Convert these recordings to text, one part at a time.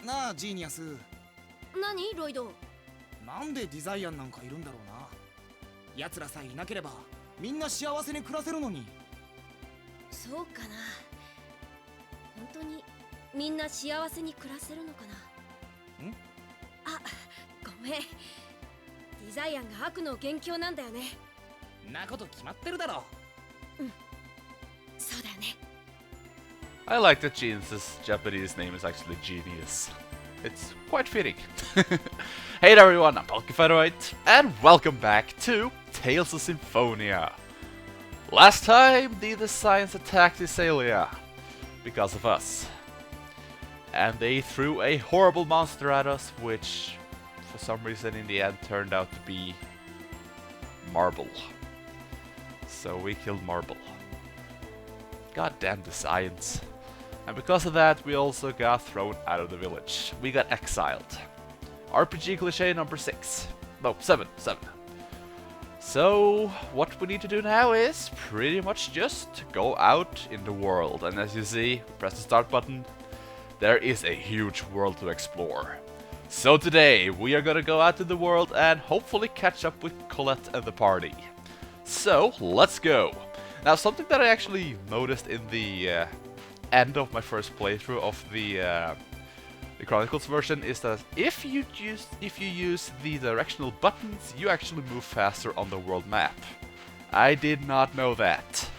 なあ、ジーニアス。何ロイド。なんでディザイアンなんかいるんだろうな。奴らさえいなければみんな幸せに暮らせるのに。そうかな。本当にみんな幸せに暮らせるのかな。ん？あ、ごめん。ディザイアンが悪の元凶なんだよね。なこと決まってるだろ。うん、そうだよね。I like that Genis' Japanese name is actually Genius. It's quite fitting. Hey there everyone, I'm LIoyd, and welcome back to Tales of Symphonia. Last time the designs attacked Iselia because of us. And they threw a horrible monster at us, which for some reason in the end turned out to be Marble. So we killed Marble. Goddamn designs. And because of that, we also got thrown out of the village. We got exiled. RPG cliché number 6. No, 7. So, what we need to do now is pretty much just go out in the world. And as you see, press the start button. There is a huge world to explore. So today, we are gonna go out in the world and hopefully catch up with Colette and the party. So, let's go. Now, something that I actually noticed in the end of my first playthrough of the Chronicles version is that if you use the directional buttons, you actually move faster on the world map. I did not know that.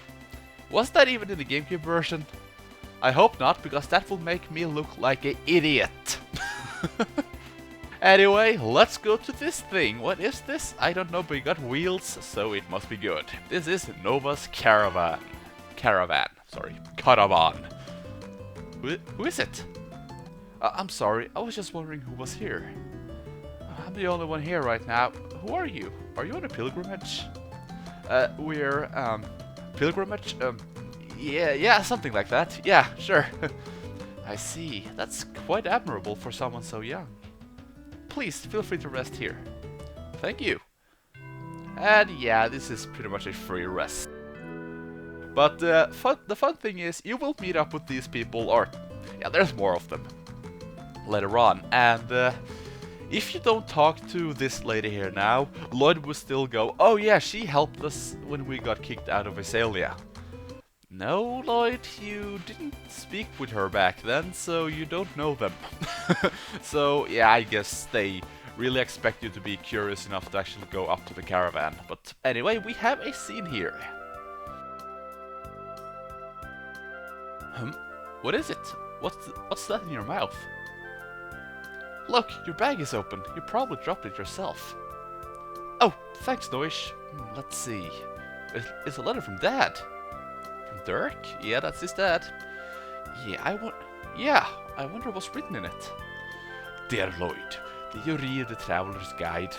Was that even in the GameCube version? I hope not, because that will make me look like an idiot. Anyway, let's go to this thing. What is this? I don't know, but we got wheels, so it must be good. This is Nova's caravan. Caravan. Who is it? I'm sorry, I was just wondering who was here. I'm the only one here right now. Who are you? Are you on a pilgrimage? We're, pilgrimage? Yeah, something like that. Yeah, sure. I see. That's quite admirable for someone so young. Please, feel free to rest here. Thank you. And yeah, this is pretty much a free rest. But the fun thing is, you will meet up with these people, or yeah, there's more of them later on. And if you don't talk to this lady here now, LIoyd will still go, oh yeah, she helped us when we got kicked out of Iselia. No, LIoyd, you didn't speak with her back then, so you don't know them. So yeah, I guess they really expect you to be curious enough to actually go up to the caravan. But anyway, we have a scene here. What is it? What's that in your mouth? Look, your bag is open. You probably dropped it yourself. Oh, thanks, Noish. Let's see. It's a letter from Dad. From Dirk? Yeah, that's his dad. I wonder what's written in it. Dear LIoyd, did you read the Traveler's Guide?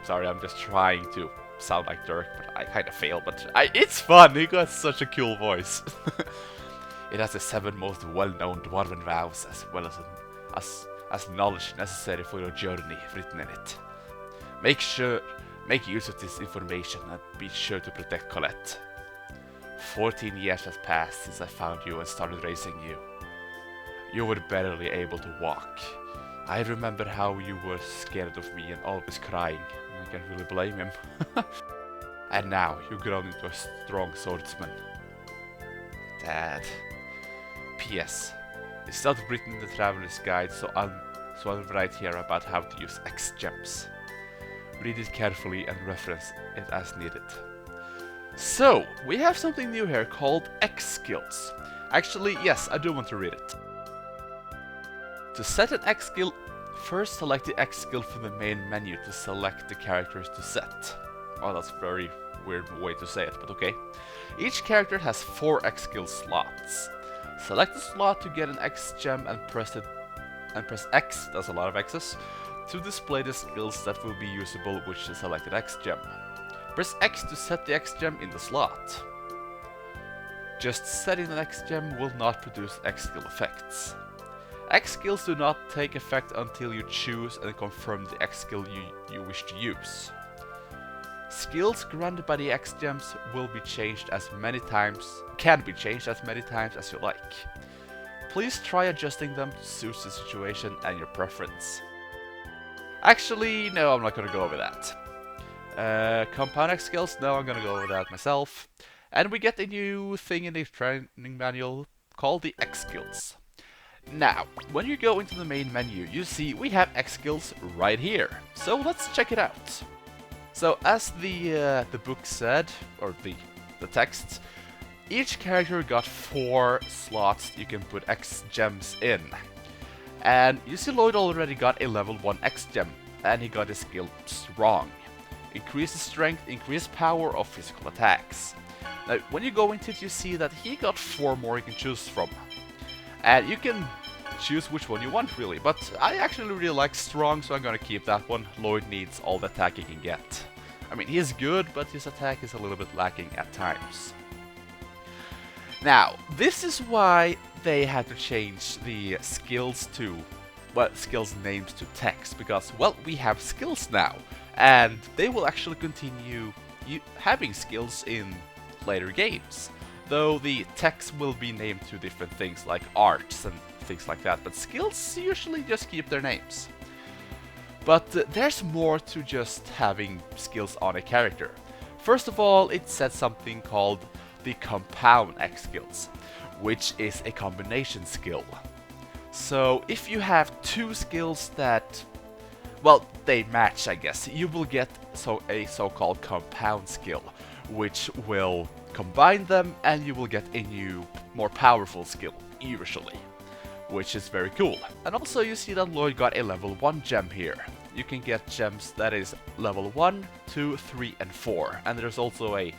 Sorry, I'm just trying to sound like Dirk, but I kind of failed. But it's fun. He got such a cool voice. It has the 7 most well-known dwarven vows, as well as knowledge necessary for your journey written in it. Make use of this information and be sure to protect Colette. 14 years has passed since I found you and started raising you. You were barely able to walk. I remember how you were scared of me and always crying. I can't really blame him. And now you've grown into a strong swordsman. Dad. P.S. It's not written in the Traveler's Guide, so I'll write here about how to use X gems. Read it carefully and reference it as needed. So, we have something new here called X skills. Actually, yes, I do want to read it. To set an X skill, first select the X skill from the main menu to select the characters to set. Oh, that's a very weird way to say it, but okay. Each character has 4 X skill slots. Select the slot to get an X gem and press X, that's a lot of X's, to display the skills that will be usable with the selected X gem. Press X to set the X gem in the slot. Just setting an X gem will not produce X skill effects. X skills do not take effect until you choose and confirm the X skill you wish to use. Skills granted by the X gems will be changed as many times, can be changed as many times as you like. please try adjusting them to suit the situation and your preference. Actually, no, I'm not gonna go over that. Compound X skills, no, I'm gonna go over that myself. And we get a new thing in the training manual called the X skills. Now, when you go into the main menu, you see we have X skills right here. So let's check it out. So as the book said, or the text, each character got 4 slots you can put X gems in. And you see LIoyd already got a level 1 X gem, and he got his skill Strong. Increases strength, increased power of physical attacks. Now, when you go into it, you see that he got 4 more you can choose from. And you can choose which one you want, really. But I actually really like Strong, so I'm gonna keep that one. LIoyd needs all the attack he can get. I mean, he is good, but his attack is a little bit lacking at times. Now, this is why they had to change the skills to, well, skills names to text. Because, well, we have skills now. And they will actually continue having skills in later games. Though the text will be named to different things like arts and things like that, but skills usually just keep their names. But there's more to just having skills on a character. First of all, it said something called the compound X skills, which is a combination skill. So if you have 2 skills that, well, they match, I guess, you will get a so-called compound skill, which will combine them and you will get a new, more powerful skill, usually, which is very cool. And also you see that LIoyd got a level 1 gem here. You can get gems that is level 1, 2, 3 and 4, and there's also a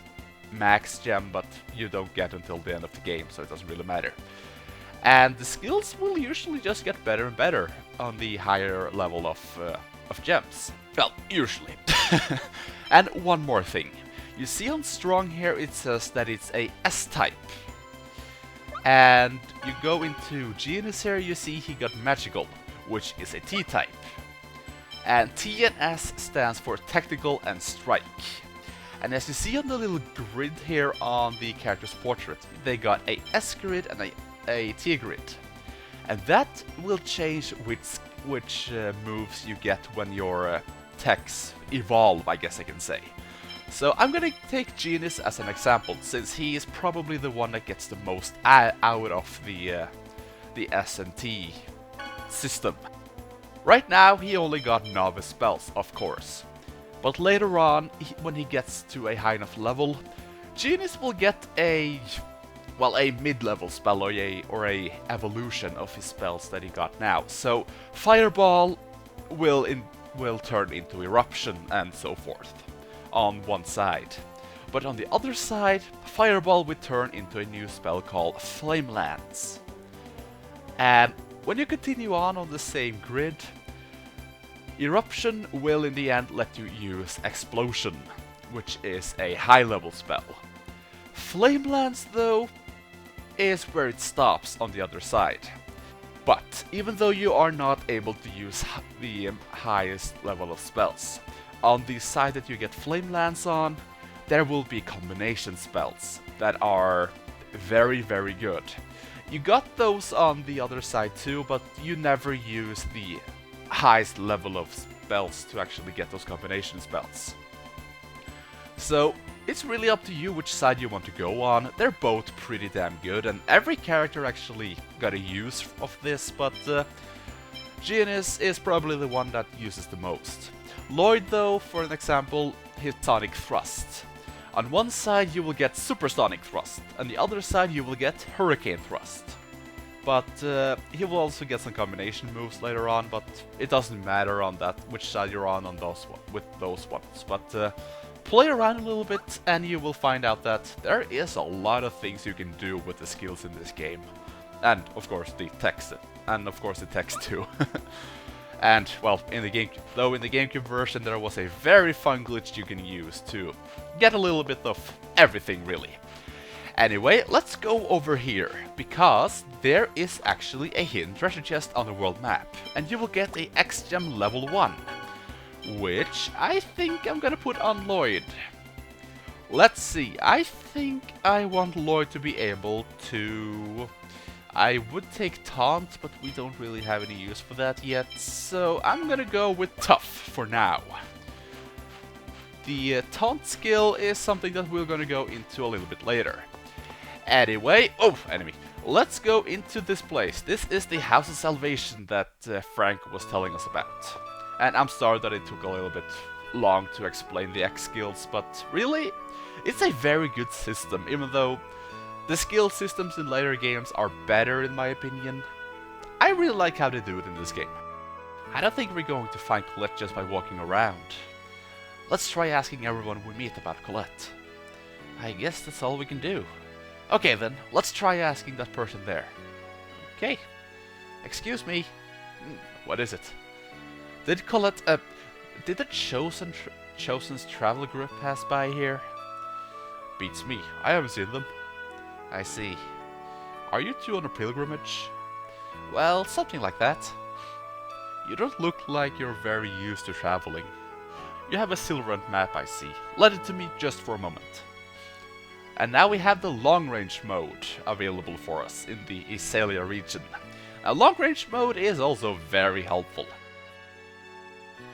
max gem, but you don't get until the end of the game, so it doesn't really matter. And the skills will usually just get better and better on the higher level of gems. Well, usually. And one more thing. You see on Strong here it says that it's a S-type. And you go into Genis here, you see he got Magical, which is a T-type. And T and S stands for Tactical and Strike. And as you see on the little grid here on the character's portrait, they got a S grid and a T grid. And that will change which moves you get when your techs evolve, I guess I can say. So I'm gonna take Genis as an example, since he is probably the one that gets the most out of the S and T system. Right now he only got novice spells, of course. But later on, when he gets to a high enough level, Genis will get a mid-level spell or a evolution of his spells that he got now. So Fireball will turn into Eruption and so forth on one side. But on the other side, Fireball will turn into a new spell called Flame Lance. And when you continue on the same grid, Eruption will in the end let you use Explosion, which is a high-level spell. Flame Lance, though, is where it stops on the other side. But even though you are not able to use the highest level of spells, on the side that you get Flame Lance on, there will be combination spells that are very, very good. You got those on the other side too, but you never use the highest level of spells to actually get those combination spells. So it's really up to you which side you want to go on. They're both pretty damn good, and every character actually got a use of this, but Genis is probably the one that uses the most. LIoyd, though, for an example, his Sonic Thrust. On one side you will get Supersonic Thrust, and the other side you will get Hurricane Thrust. But he will also get some combination moves later on, but it doesn't matter on that which side you're on those with those ones. But play around a little bit and you will find out that there is a lot of things you can do with the skills in this game. And of course the text, and of course the text too. And well, in the GameCube version there was a very fun glitch you can use to get a little bit of everything really. Anyway, let's go over here, because there is actually a hidden treasure chest on the world map, and you will get a X-Gem level 1, which I think I'm gonna put on LIoyd. Let's see, I think I want LIoyd to be able to... I would take Taunt, but we don't really have any use for that yet, so I'm gonna go with Tough for now. The Taunt skill is something that we're gonna go into a little bit later. Anyway, oh, enemy. Let's go into this place. This is the House of Salvation that Frank was telling us about. And I'm sorry that it took a little bit long to explain the X skills, but really, it's a very good system, even though the skill systems in later games are better in my opinion. I really like how they do it in this game. I don't think we're going to find Colette just by walking around. Let's try asking everyone we meet about Colette. I guess that's all we can do. Okay then, let's try asking that person there. Okay. Excuse me. What is it? Did Colette, did the Chosen's travel group pass by here? Beats me. I haven't seen them. I see. Are you two on a pilgrimage? Well, something like that. You don't look like you're very used to traveling. You have a silver map, I see. Lend it to me just for a moment. And now we have the long-range mode available for us in the Iselia region. Now, long-range mode is also very helpful.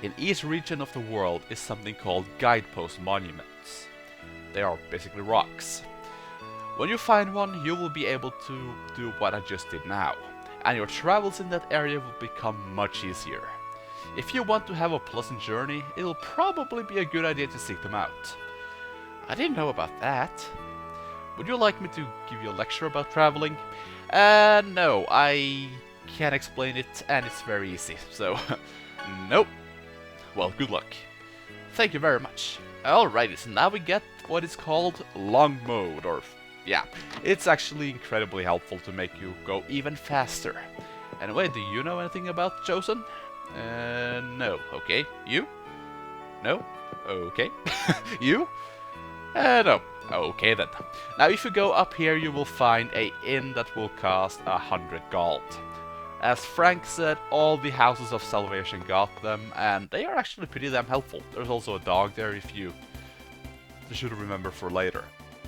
In each region of the world is something called guidepost monuments. They are basically rocks. When you find one, you will be able to do what I just did now, and your travels in that area will become much easier. If you want to have a pleasant journey, it'll probably be a good idea to seek them out. I didn't know about that. Would you like me to give you a lecture about traveling? No, I can't explain it, and it's very easy, so nope. Well, good luck. Thank you very much. Alrighty, so now we get what is called long mode, or yeah, it's actually incredibly helpful to make you go even faster. Anyway, do you know anything about Chosen? No. Okay. You? No? Okay. You? No. Okay then. Now if you go up here you will find a inn that will cost 100 gold. As Frank said, all the Houses of Salvation got them, and they are actually pretty damn helpful. There's also a dog there if you should remember for later.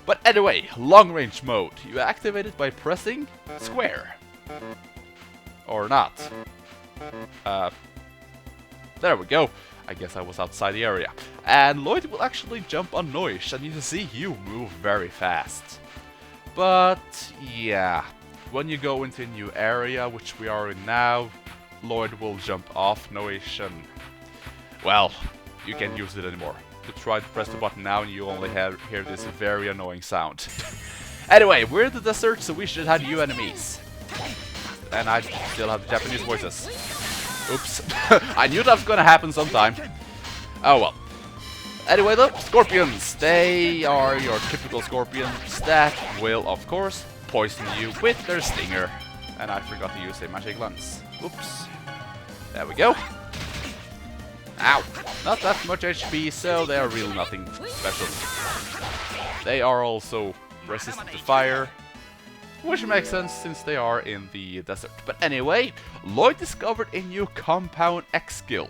But anyway, long range mode. You activate it by pressing square. Or not. There we go. I guess I was outside the area. And LIoyd will actually jump on Noish, and you see you move very fast. But yeah, when you go into a new area, which we are in now, LIoyd will jump off Noish and, well, you can't use it anymore. You try to press the button now and you only hear this very annoying sound. Anyway, we're in the desert, so we should have new enemies. And I still have the Japanese voices. Oops. I knew that was gonna happen sometime. Oh well. Anyway though, scorpions. They are your typical scorpions that will, of course, poison you with their stinger. And I forgot to use a magic lance. Oops. There we go. Ow. Not that much HP, so they are really nothing special. They are also resistant to fire, which makes sense since they are in the desert. But anyway, LIoyd discovered a new compound X skill,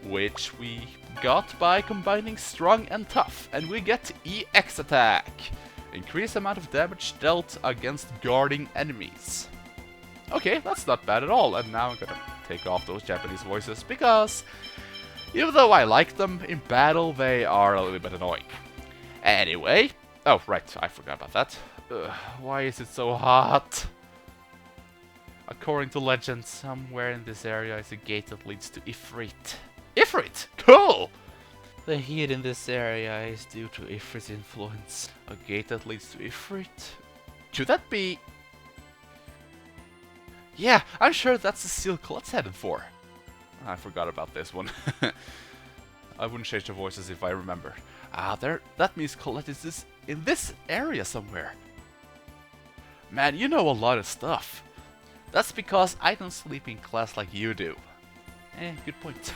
which we got by combining strong and tough, and we get EX attack. Increased amount of damage dealt against guarding enemies. Okay, that's not bad at all, and now I'm gonna take off those Japanese voices, because even though I like them, in battle they are a little bit annoying. Anyway, oh right, I forgot about that. Why is it so hot? According to legend, somewhere in this area is a gate that leads to Ifrit. Ifrit! Cool! The heat in this area is due to Ifrit's influence. A gate that leads to Ifrit? Could that be... Yeah, I'm sure that's the seal Colette's headed for. I forgot about this one. I wouldn't change the voices if I remember. Ah, that means Colette is in this area somewhere. Man, you know a lot of stuff. That's because I don't sleep in class like you do. Good point.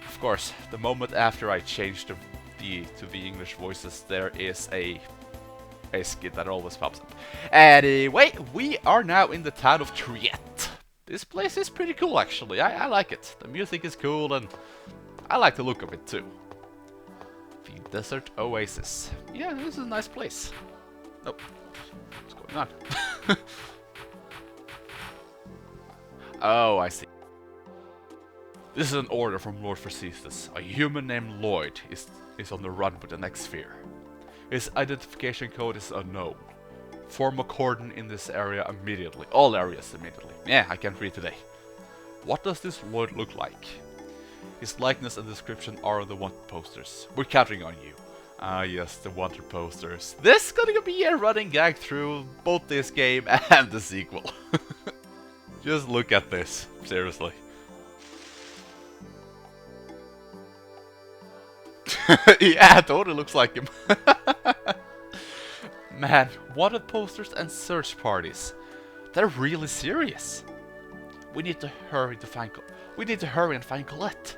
Of course, the moment after I changed to the English voices, there is a skit that always pops up. Anyway, we are now in the town of Triet. This place is pretty cool actually, I like it. The music is cool and I like the look of it too. The Desert Oasis. Yeah, this is a nice place. Nope. What's going on? Oh, I see. This is an order from Lord Facetious. A human named LIoyd is on the run with the next sphere. His identification code is unknown. Form a cordon in this area immediately. All areas immediately. Yeah, I can't read today. What does this LIoyd look like? His likeness and description are on the wanted posters. We're counting on you. Ah yes, the wanted posters. This is gonna be a running gag through both this game and the sequel. Just look at this, seriously. Yeah, it totally looks like him. Man, wanted posters and search parties. They're really serious. We need to hurry and find Colette.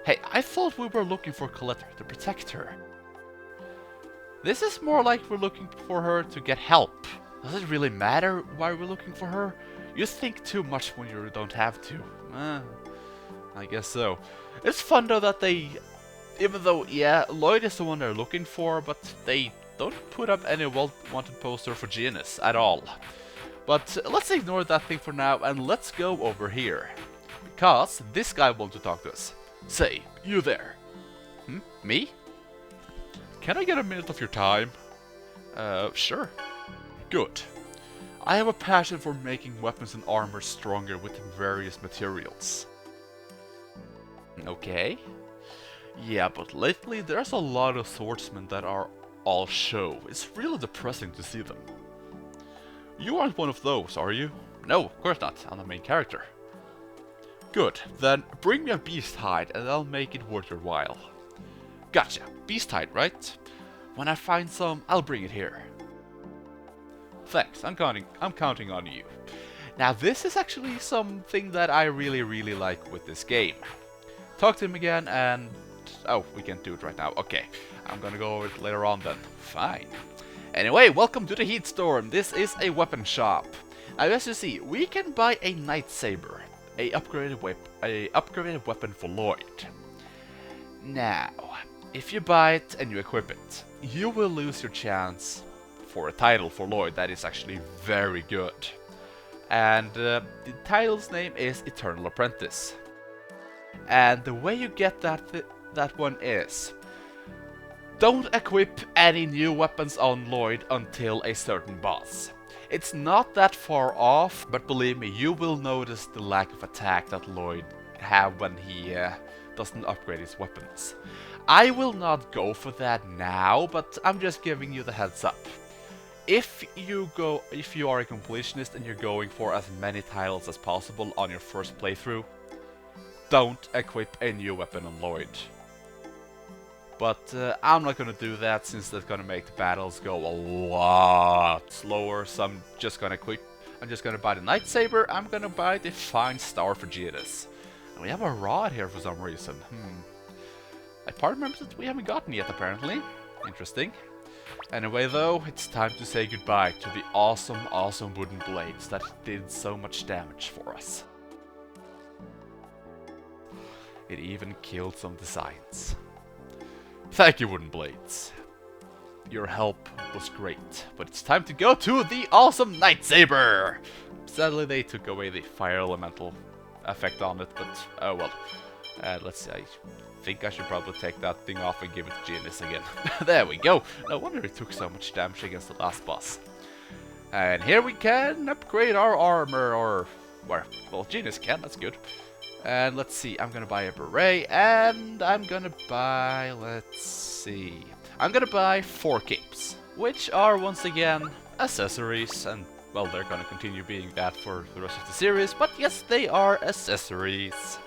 Hey, I thought we were looking for Colette to protect her. This is more like we're looking for her to get help. Does it really matter why we're looking for her? You think too much when you don't have to. I guess so. It's fun though that they... Even though, yeah, LIoyd is the one they're looking for, but they don't put up any wanted poster for Genis at all. But let's ignore that thing for now and let's go over here. Because this guy wants to talk to us. Say, you there. Me? Can I get a minute of your time? Sure. Good. I have a passion for making weapons and armor stronger with various materials. Okay. Yeah, but lately there's a lot of swordsmen that are all show. It's really depressing to see them. You aren't one of those, are you? No, of course not. I'm the main character. Good, then bring me a beast hide and I'll make it worth your while. Gotcha, beast hide, right? When I find some, I'll bring it here. Thanks, I'm counting on you. Now this is actually something that I really like with this game. Talk to him again and... Oh, we can't do it right now. Okay, I'm gonna go over it later on then. Fine. Anyway, welcome to the Heat Storm. This is a weapon shop. Now as you see, we can buy a Night Saber, a upgraded weapon for LIoyd. Now, if you buy it and you equip it, you will lose your chance for a title for LIoyd that is actually very good. And the title's name is Eternal Apprentice. And the way you get that one is, don't equip any new weapons on LIoyd until a certain boss. It's not that far off, but believe me, you will notice the lack of attack that LIoyd have when he doesn't upgrade his weapons. I will not go for that now, but I'm just giving you the heads up. If you are a completionist and you're going for as many titles as possible on your first playthrough, don't equip a new weapon on LIoyd. But I'm not gonna do that since that's gonna make the battles go a lot slower. So I'm just gonna buy the Night Saber. I'm gonna buy the Fine Star for Genis. And we have a rod here for some reason. A part members that we haven't gotten yet apparently. Interesting. Anyway though, it's time to say goodbye to the awesome wooden blades that did so much damage for us. It even killed some designs. Thank you, wooden blades. Your help was great, but it's time to go to the awesome Night Saber! Sadly, they took away the fire elemental effect on it, but oh well. Let's see, I think I should probably take that thing off and give it to Genis again. There we go! No wonder it took so much damage against the last boss. And here we can upgrade our armor, or... well, Genis can, that's good. And let's see, I'm gonna buy a beret, and I'm gonna buy, let's see, I'm gonna buy 4 capes, which are once again accessories, and well, they're gonna continue being that for the rest of the series, but yes, they are accessories.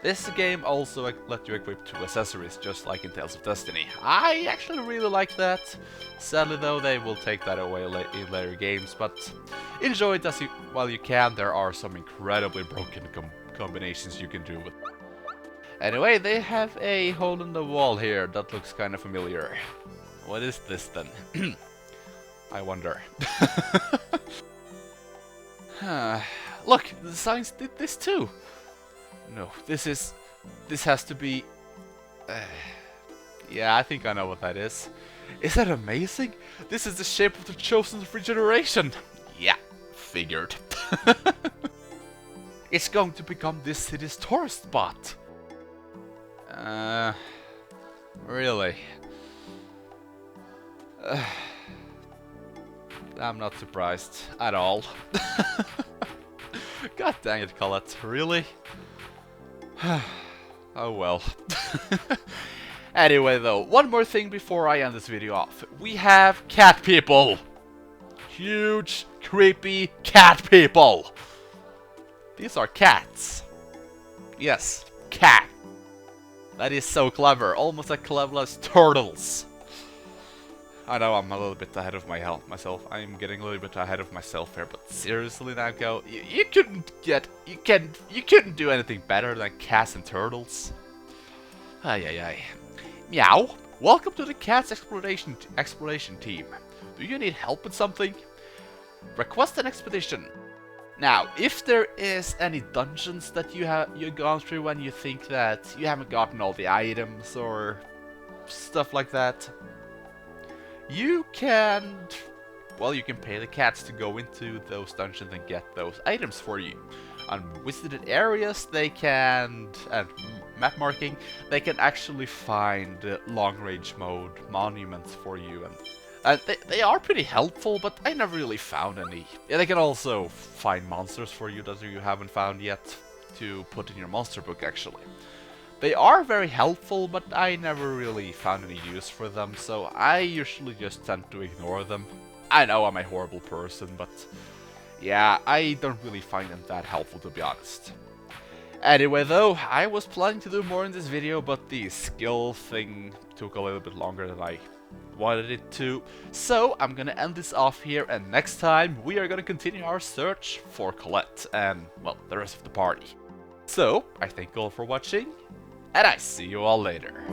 This game also let you equip 2 accessories, just like in Tales of Destiny. I actually really like that. Sadly though, they will take that away in later games, but enjoy it while you can. There are some incredibly broken combinations you can do with. Anyway, they have a hole in the wall here that looks kind of familiar. What is this then? I wonder. Look, the designs did this too. No, this has to be... yeah, I think I know what that is. Is that amazing? This is the shape of the chosen regeneration. figured. It's going to become this city's tourist spot. Really? I'm not surprised at all. God dang it, Colette, really? Oh well. Anyway though, one more thing before I end this video off. We have cat people! Huge, creepy cat people! These are cats. Yes, cat. That is so clever, almost as clever as turtles. I know I'm a little bit ahead of myself. I'm getting a little bit ahead of myself here, but seriously, Namco, you couldn't do anything better than cats and turtles. Ay ay ay. Meow. Welcome to the cat's exploration team. Do you need help with something? Request an expedition. Now, if there is any dungeons that you've gone through and you think that you haven't gotten all the items or stuff like that, you can pay the cats to go into those dungeons and get those items for you. On visited areas, they can, and map marking, they can actually find long-range mode monuments for you, and they are pretty helpful, but I never really found any. Yeah, they can also find monsters for you that you haven't found yet to put in your monster book, actually. They are very helpful, but I never really found any use for them, so I usually just tend to ignore them. I know I'm a horrible person, but yeah, I don't really find them that helpful, to be honest. Anyway though, I was planning to do more in this video, but the skill thing took a little bit longer than I wanted it to. So I'm gonna end this off here, and next time we are gonna continue our search for Colette and, well, the rest of the party. So, I thank you all for watching, and I see you all later.